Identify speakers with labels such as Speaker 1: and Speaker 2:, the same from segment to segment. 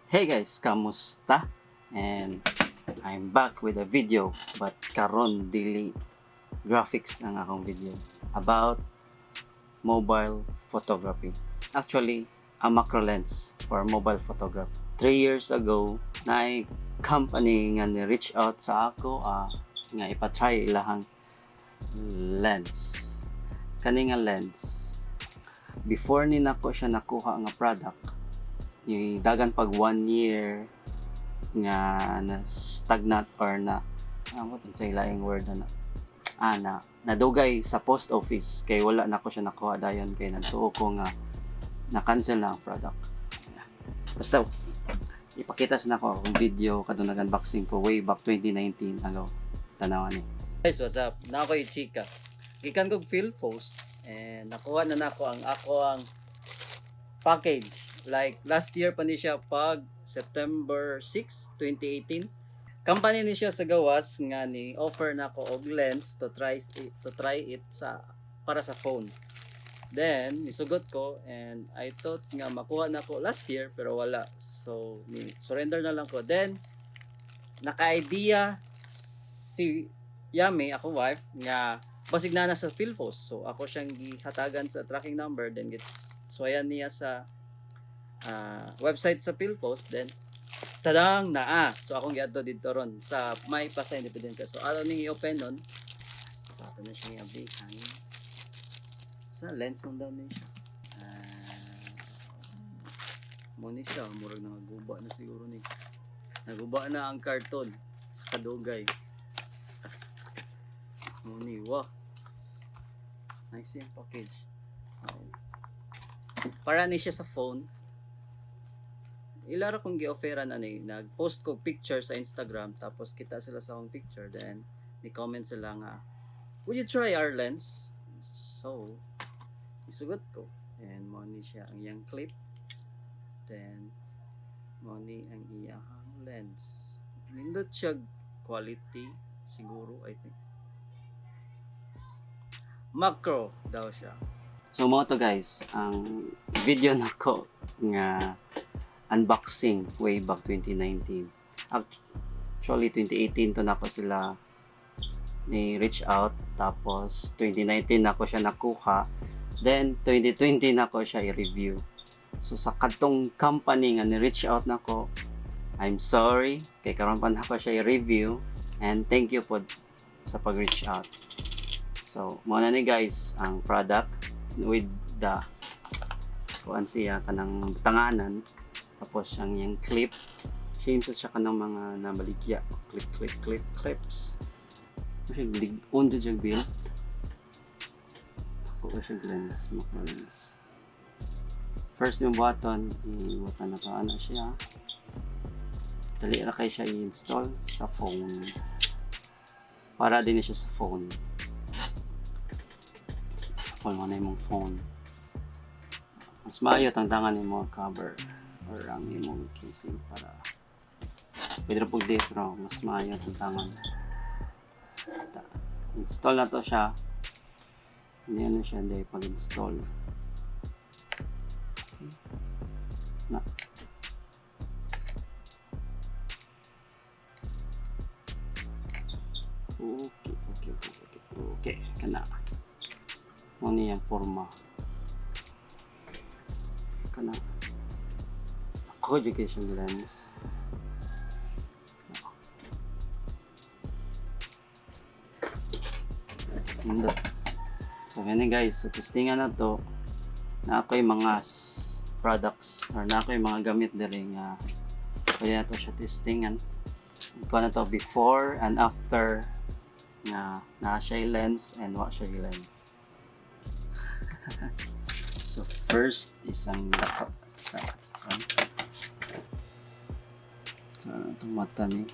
Speaker 1: Hey guys, kamusta? And I'm back with a video but karon dili graphics ang akong video about mobile photography. Actually, a macro lens for mobile photography. 3 years ago, na company nga ni reach out sa ako nga ipatry ilahang lens. Kani nga lens. Before ni nako siya nakuha nga product, yung dagan pag 1 year nga na stagnant or na ano sa ilaing word na nadugay sa post office kay wala na ko siya nakuha dayon kay nagtuo ko nga na-cancel na ang product. Basta ipakita sa nako akong video kadtong nag-unboxing ko way back 2019 agaw tanawan ni. Guys, what's up? Na ako yung chika. Gikan kog field post and nakuha na nako ang package. Like last year pa ni siya pag September 6, 2018. Company ni siya sa gawas nga ni offer na ko og lens to try it sa para sa phone. Then nisugot ko and I thought nga makuha na ko last year pero wala. So ni surrender na lang ko. Then naka-idea si Yami, ako wife, nga basig na sa field post. So ako siyang gihatagan sa tracking number then swayan niya sa website sa Philpost, then tadang naa. So akong giadto dito ron sa may Pasay Independent. So ano ning i-open nun? So ato na siya i-updatehan. Sa lens mo daw niya. Mo ni siya, murag naguba na siguro ni. Naguba na ang karton sa kadugay. Mo ni, wow. Nice yung package. Para ni siya sa phone. Ilara kong gi-offeran nag-post ko picture sa Instagram tapos kita sila sa akong picture then ni-comment sila nga would you try our lens? So isugot ko and mo ni siya ang iyang clip then mo ni ang iyang lens. Nindot siya quality siguro I think. Macro daw siya. So mo to guys, ang video nako nga unboxing way back 2019. Actually 2018 to nako sila ni reach out tapos 2019 nako siya nakuha then 2020 nako siya i-review. So sa kadtong company nga ni reach out nako, I'm sorry kay karon pa nako siya i-review and thank you po sa pag-reach out. So mo na ni guys ang product with the kuan siya kanang tanganan tapos ang yung clip same siya kanang mga nabaligya clips kasi on the jag build ako siya lens first yung button iwatan na to ano siya dali ra kay siya i-install sa phone para din siya sa phone kung ano yung phone mas maayo tangtangan ni mo cover or ang imong casing para pwede na po dito pero mas maayo tangtangan. Install na to siya. Hindi ano siya hindi pag-install na okay kana mo niyang forma kana education lens. So ganyan guys, so testingan na to na ako yung mga products or na ako yung mga gamit diri nga pwede na to siya testingan kung na to before and after na siya lens and wa siya lens. So first isang sa itong mata ni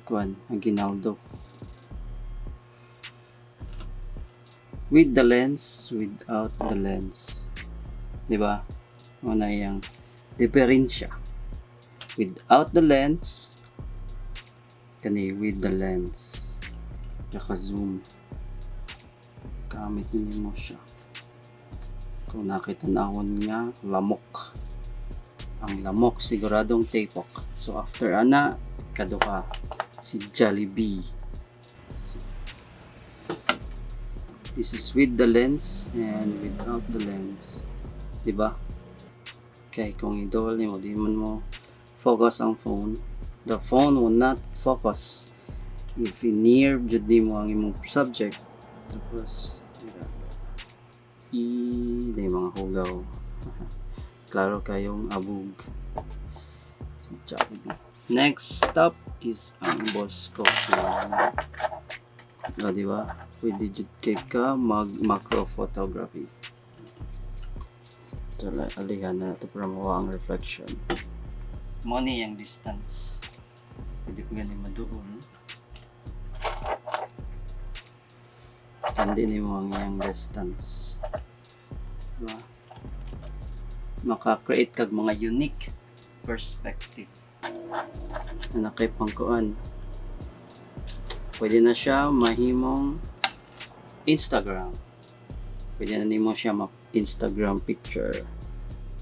Speaker 1: Kwan ang ginaldo with the lens without the lens, diba? Una yung diferensya without the lens kani with the lens naka zoom gamit niyo mo siya kung nakita naon nga lamok ang lamok siguradong tapok. So after ana kaduha si Jollibee. So, this is with the lens and without the lens, diba? Okay, kung idol mo di man mo focus ang phone, the phone will not focus if near jud mo ang imong subject. Tapos di mga hugaw. Klaro kayong abog si Jollibee. Next stop is ang boss ko. Diba? Pwede jud kay ka mag macro photography. So, alihan na ito para mawa ang reflection. Mo ni yung distance. Pwede ko ganun madoon. Hindi ni mo ang yung distance. Diba? Maka-create kag mga unique perspective na nakay pangkuan. Pwede na siya mahimong Instagram. Pwede na nimo siya Instagram picture.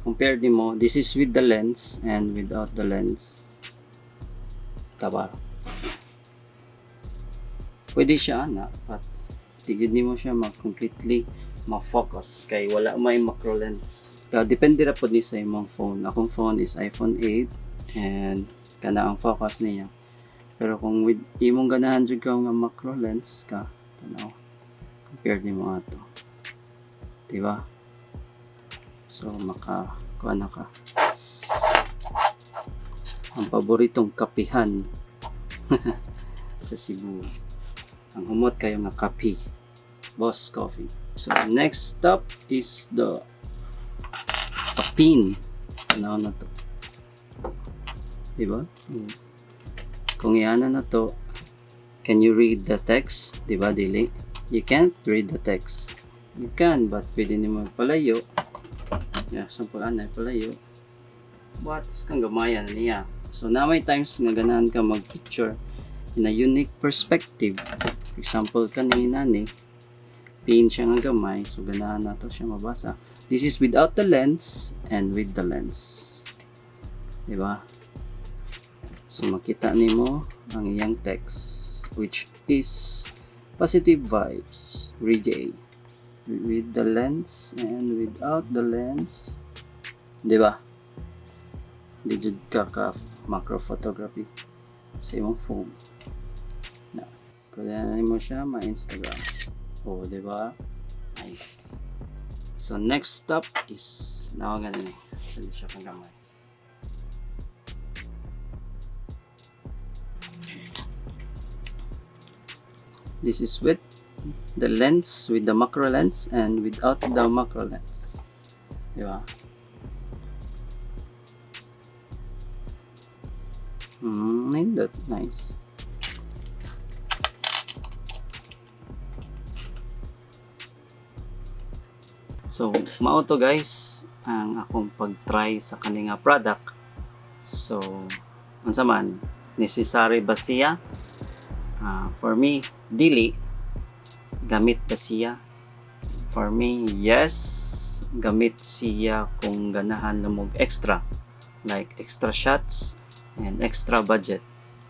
Speaker 1: Compare nimo, this is with the lens and without the lens. Taba. Pwede siya ana, but tigid nimo siya completely ma-focus kay wala may macro lens. Depende ra pod ni sa imong phone. Akong phone is iPhone 8 and kana ang focus niya. Pero kung with imong ganahan jud ka nga macro lens ka, tanaw. Compare nimo ato. Diba? So kuha na ka. Ang paboritong kapihan sa Cebu. Ang humot kayo nga kape. Boss Coffee. So next stop is the pin. Ano na to? Diba? Kung iana na to, can you read the text? Diba, dili? You can't read the text. You can, but pwede nimo palayo. Yeah, sample anay palayo. What is kang gamayan niya? So na may times nga ganahan ka mag-picture in a unique perspective. Example kanina ni pin siya nga gamay, so ganahan nato siya mabasa. This is without the lens and with the lens. Diba? So makita nimo ang iyang text, which is positive vibes, read with the lens and without the lens. Diba? Di jud ka macro photography sa imong phone. Na, kaya mo siya ma-Instagram. Oh, diba? Nice. So next stop is nawagan ni. Sali siya kang gamay. This is with the lens, with the macro lens and without the macro lens. Diba? Nindot. Nice. So, mao to guys ang akong pag-try sa kaninga product. So, unsa man, necessary ba siya? For me, dili. Gamit ba siya? For me, yes. Gamit siya kung ganahan na mong extra. Like extra shots and extra budget.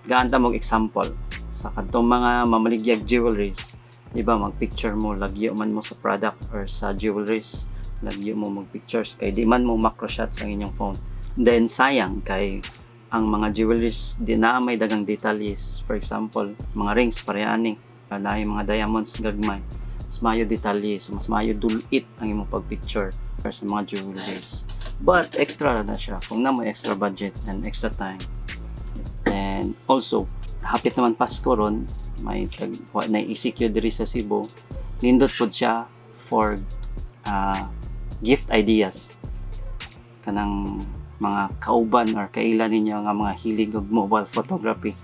Speaker 1: Gaanta mong example. Sa kadtong mga mamaligyag jewelries, diba, mag-picture mo, lagyo man mo sa product or sa jewelries, lagyo mo mag-pictures, kay di man mo macro shots ang inyong phone. Then, sayang, kay ang mga jewelries, di na may dagang detalhes. For example, mga rings, parehaning, na yung mga diamonds, gagmay. Mas mayo detalhes, mas mayo dulit ang imong pag-picture para sa mga jewelries. But, extra na siya, kung na may extra budget and extra time. And also, hapit naman Pasko ron, may ECQ diri sa Cebu, nindot pod siya for gift ideas kanang mga kauban or kailan ninyo nga mga hilig og mobile photography,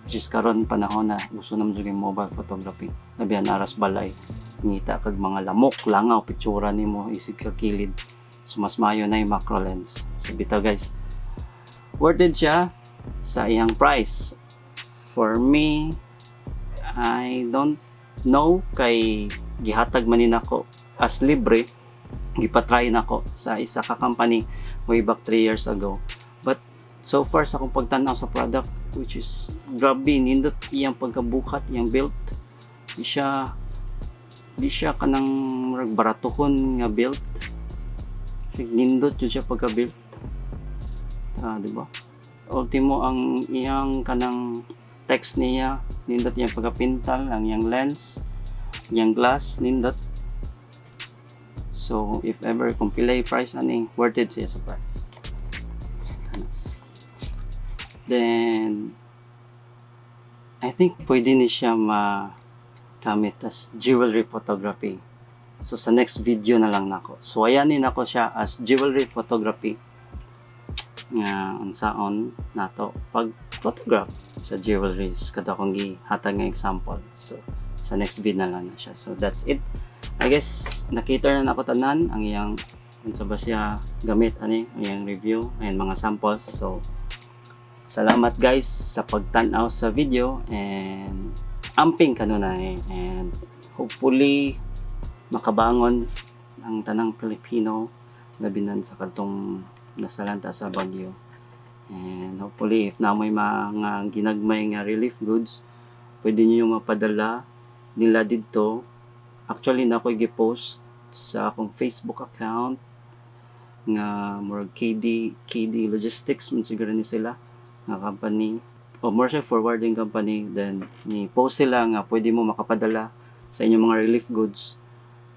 Speaker 1: which is karon panahon na gusto naman jud mobile photography, labihan aras balay ngita kag mga lamok langaw pictura nimo isig ka kilid, so mas maayo na yung macro lens. So bitaw guys, worth it siya sa iyang price. For me, I don't know, kay gihatag man nako as libre, gipatry nako sa isa ka company way back 3 years ago. But so far sa akong pagtanaw sa product, which is grabe, nindot iyang pagkabukat, iyang build. Di siya kanang murag baratuhon nga build. Nindot yun siya pagka-build. Di ba? Ultimo ang iyang kanang text niya, nindot iyang pagka-pintal, ang iyang lens, iyang glass, nindot. So, if ever kung pilay price ani, worth it siya sa price. Then, I think pwede ni siya magamit as jewelry photography. So, sa next video na lang nako. So, ayanin ako siya as jewelry photography. Nga, ang saon nato pag photograph sa jewelries. Kada akong gihatag nga example. So, sa next video na lang na siya. So, that's it. I guess nakita na ako tanan ang iyang unsa ba siya gamit ani ang iyang review and mga samples. So salamat guys sa pagtan-aw sa video and amping kanunay and hopefully makabangon ang tanang Pilipino labinan sa kadtong nasalanta sa bagyo. And hopefully if namoy mga ginagmay nga relief goods pwede niyo mapadala nila didto. Actually, na ako'y gi-post sa akong Facebook account nga more KD Logistics man siguro ni sila nga company o more siya forwarding company. Then ni post sila nga pwede mo makapadala sa inyong mga relief goods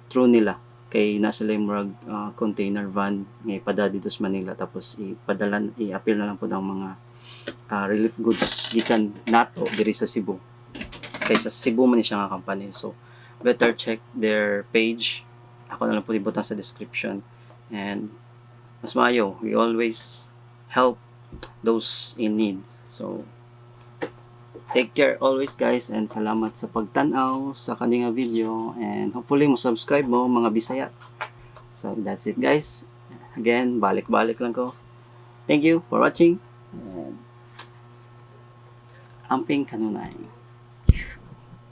Speaker 1: through nila kay na sila yung container van nga ipadala dito sa Manila tapos i-appeal na lang po ang mga relief goods gikan nato diri sa Cebu kay sa Cebu man siya nga company. So better check their page. Ako na lang po ibutang sa description. And mas maayo, we always help those in need. So take care always guys and salamat sa pagtanaw sa kaninga video and hopefully mo subscribe mo mga Bisaya. So that's it guys. Again, balik-balik lang ko. Thank you for watching. And amping kanunay.